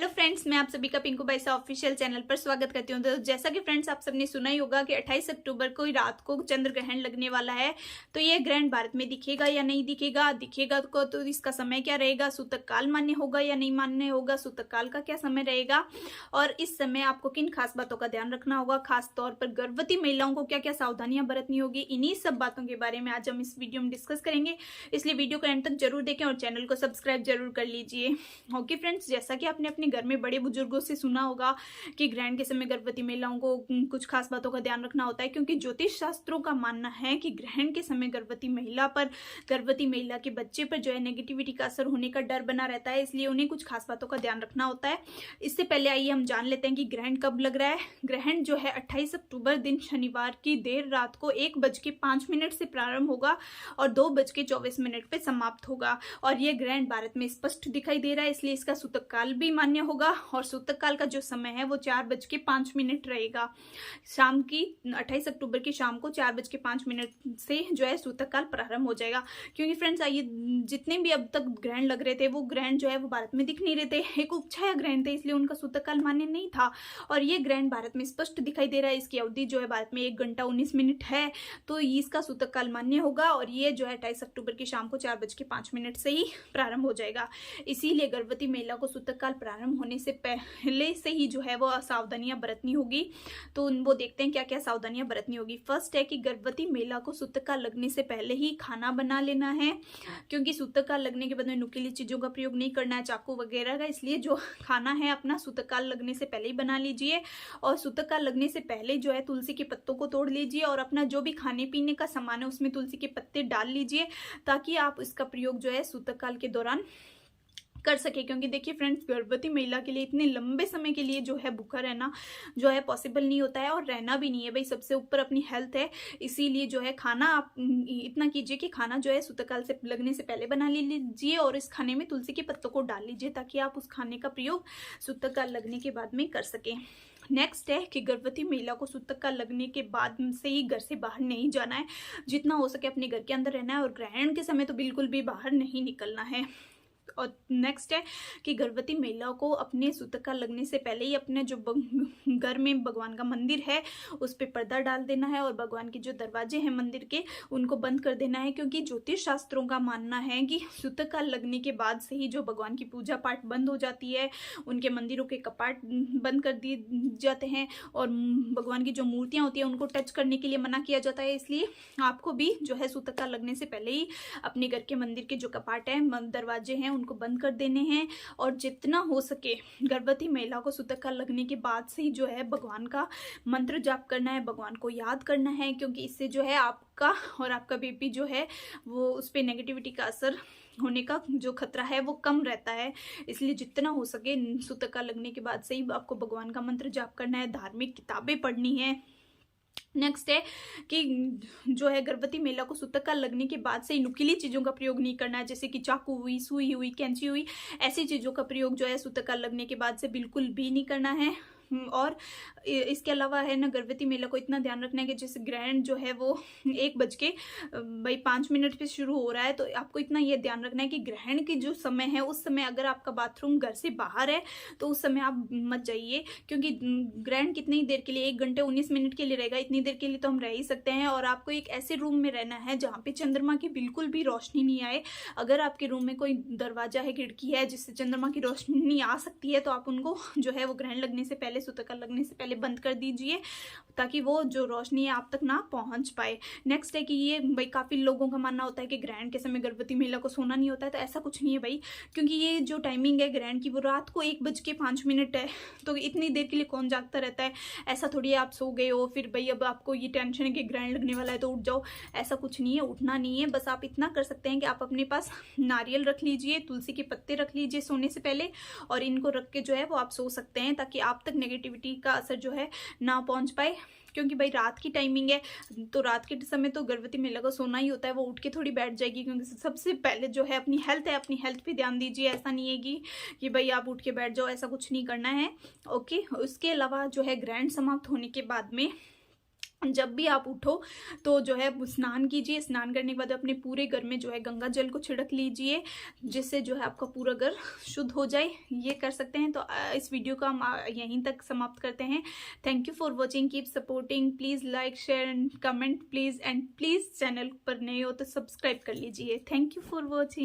Hello friends, मैं आप सभी का पिंकू बाई सा ऑफिशियल चैनल पर स्वागत करती हूँ। तो जैसा कि फ्रेंड्स आप सबने सुना ही होगा कि 28 अक्टूबर को ही रात को चंद्र ग्रहण लगने वाला है। तो ये ग्रहण भारत में दिखेगा या नहीं दिखेगा, दिखेगा को तो इसका समय क्या रहेगा, सूतक काल मान्य होगा या नहीं मान्य होगा, सूतक काल का क्या समय रहेगा और इस समय आपको किन खास बातों का ध्यान रखना होगा, खास तौर पर गर्भवती महिलाओं को क्या क्या सावधानियां बरतनी होगी, इन्हीं सब बातों के बारे में आज हम इस वीडियो में डिस्कस करेंगे। इसलिए वीडियो को एंड तक जरूर देखें और चैनल को सब्सक्राइब जरूर कर लीजिए। ओके फ्रेंड्स, जैसा कि आपने अपने घर में बड़े बुजुर्गों से सुना होगा कि ग्रहण के समय गर्भवती महिलाओं को कुछ खास बातों का ध्यान रखना होता है, क्योंकि ज्योतिष शास्त्रों का मानना है कि ग्रहण के समय गर्भवती महिला के बच्चे पर जो है नेगेटिविटी का असर होने का डर बना रहता है, इसलिए उन्हें कुछ खास बातों का ध्यान रखना होता है। इससे पहले आइए हम जान लेते हैं कि ग्रहण कब लग रहा है। ग्रहण जो है 28 अक्टूबर दिन शनिवार की देर रात को 1:05 से प्रारंभ होगा और 2:24 पे समाप्त होगा। और यह ग्रहण भारत में स्पष्ट दिखाई दे रहा है, इसलिए इसका सूतक काल भी मान्य होगा और सूतक काल का जो समय है वो 4:05 रहेगा। शाम की 28 अक्टूबर की शाम को 4:05 से जो है सूतक काल प्रारंभ हो जाएगा। क्योंकि फ्रेंड्स आइए, जितने भी अब तक ग्रहण लग रहे थे वो ग्रहण जो है वो भारत में दिख नहीं रहे थे, एक उपछाया ग्रहण थे, इसलिए उनका सूतक काल मान्य नहीं था। और ये ग्रहण भारत में स्पष्ट दिखाई दे रहा है, इसकी अवधि जो है भारत में 1 घंटा 19 मिनट है, तो इसका सूतक काल मान्य होगा और ये जो है 28 अक्टूबर की शाम को 4:05 से ही प्रारंभ हो जाएगा। इसीलिए गर्भवती महिला को सूतक काल प्रारंभ होने से पहले से ही जो है वो सावधानियां बरतनी होगी। तो वो देखते हैं क्या क्या सावधानियां बरतनी होगी। फर्स्ट है कि गर्भवती महिला को सूतक काल लगने से पहले ही खाना बना लेना है, क्योंकि सूतक काल लगने के बाद में नुकीली चीजों का प्रयोग नहीं करना है, चाकू वगैरह का, इसलिए जो खाना है अपना सूतक काल लगने से पहले ही बना लीजिए। और सूतक काल लगने से पहले जो है तुलसी के पत्तों को तोड़ लीजिए और अपना जो भी खाने पीने का सामान है उसमें तुलसी के पत्ते डाल लीजिए, ताकि आप इसका प्रयोग जो है सूतक काल के दौरान कर सके। क्योंकि देखिए फ्रेंड्स, गर्भवती महिला के लिए इतने लंबे समय के लिए जो है भूखा रहना जो है पॉसिबल नहीं होता है और रहना भी नहीं है। भाई सबसे ऊपर अपनी हेल्थ है, इसीलिए जो है खाना आप इतना कीजिए कि खाना जो है सूतक काल से लगने से पहले बना लीजिए और इस खाने में तुलसी के पत्तों को डाल लीजिए, ताकि आप उस खाने का प्रयोग सूतक काल लगने के बाद में कर सकें। नेक्स्ट है कि गर्भवती महिला को सूतक काल लगने के बाद से ही घर से बाहर नहीं जाना है, जितना हो सके अपने घर के अंदर रहना है और ग्रहण के समय तो बिल्कुल भी बाहर नहीं निकलना है। और नेक्स्ट है कि गर्भवती महिलाओं को अपने सूतक काल लगने से पहले ही अपने जो घर में भगवान का मंदिर है उस पर पर्दा डाल देना है और भगवान के जो दरवाजे हैं मंदिर के उनको बंद कर देना है, क्योंकि ज्योतिष शास्त्रों का मानना है कि सूतक काल लगने के बाद से ही जो भगवान की पूजा पाठ बंद हो जाती है, उनके मंदिरों के कपाट बंद कर दिए जाते हैं और भगवान की जो मूर्तियां होती हैं उनको टच करने के लिए मना किया जाता है। इसलिए आपको भी जो है सूतक काल लगने से पहले ही अपने घर के मंदिर के जो कपाट हैं, दरवाजे हैं, उनको बंद कर देने हैं और जितना हो सके गर्भवती महिला को सूतक काल लगने के बाद से ही जो है भगवान का मंत्र जाप करना है, भगवान को याद करना है, क्योंकि इससे जो है आपका और आपका बेबी जो है वो उस पर नेगेटिविटी का असर होने का जो खतरा है वो कम रहता है। इसलिए जितना हो सके सूतक काल लगने के बाद से ही आपको भगवान का मंत्र जाप करना है, धार्मिक किताबें पढ़नी है। नेक्स्ट है कि जो है गर्भवती महिला को सूतक काल लगने के बाद से ही नुकीली चीजों का प्रयोग नहीं करना है, जैसे कि चाकू हुई, सुई हुई, कैंची हुई, ऐसी चीजों का प्रयोग जो है सूतक काल लगने के बाद से बिल्कुल भी नहीं करना है। और इसके अलावा है ना, गर्भवती महिला को इतना ध्यान रखना है कि जैसे ग्रहण जो है वो 1:05 पे शुरू हो रहा है, तो आपको इतना ये ध्यान रखना है कि ग्रहण की जो समय है उस समय अगर आपका बाथरूम घर से बाहर है तो उस समय आप मत जाइए, क्योंकि ग्रहण कितनी देर के लिए 1 घंटे 19 मिनट के लिए रहेगा, इतनी देर के लिए तो हम रह ही सकते हैं। और आपको एक ऐसे रूम में रहना है जहाँ पे चंद्रमा की बिल्कुल भी रोशनी नहीं आए। अगर आपके रूम में कोई दरवाजा है, खिड़की है जिससे चंद्रमा की रोशनी आ सकती है, तो आप उनको जो है वो ग्रहण लगने से पहले, सूतक काल लगने से पहले बंद कर दीजिए, ताकि वो जो रोशनी है आप तक ना पहुंच पाए। नेक्स्ट है कि ये भाई काफी लोगों का मानना होता है कि ग्रहण के समय गर्भवती महिला को सोना नहीं होता है, तो ऐसा कुछ नहीं है भाई, क्योंकि ये जो टाइमिंग है ग्रहण की वो रात को 1:05 है, तो इतनी देर के लिए कौन जागता रहता है। ऐसा थोड़ी है आप सो गए हो फिर भाई अब आपको ये टेंशन है कि ग्रहण लगने वाला है तो उठ जाओ, ऐसा कुछ नहीं है, उठना नहीं है। बस आप इतना कर सकते हैं कि आप अपने पास नारियल रख लीजिए, तुलसी के पत्ते रख लीजिए सोने से पहले, और इनको रख के जो है वो आप सो सकते हैं, ताकि आप तक नेगेटिविटी का असर जो है ना पहुंच पाए। क्योंकि भाई रात की टाइमिंग है, तो रात के समय तो गर्भवती महिला को सोना ही होता है, वो उठ के थोड़ी बैठ जाएगी, क्योंकि सबसे पहले जो है अपनी हेल्थ है, अपनी हेल्थ पे ध्यान दीजिए। ऐसा नहीं है कि भाई आप उठ के बैठ जाओ, ऐसा कुछ नहीं करना है। ओके, उसके अलावा जो है ग्रहण समाप्त होने के बाद में जब भी आप उठो तो जो है स्नान कीजिए। स्नान करने के बाद अपने पूरे घर में जो है गंगा जल को छिड़क लीजिए, जिससे जो है आपका पूरा घर शुद्ध हो जाए। ये कर सकते हैं। तो इस वीडियो को हम यहीं तक समाप्त करते हैं। Thank you for watching, keep supporting, please like share and comment please, and please channel पर नए हो तो सब्सक्राइब कर लीजिए। Thank you for watching.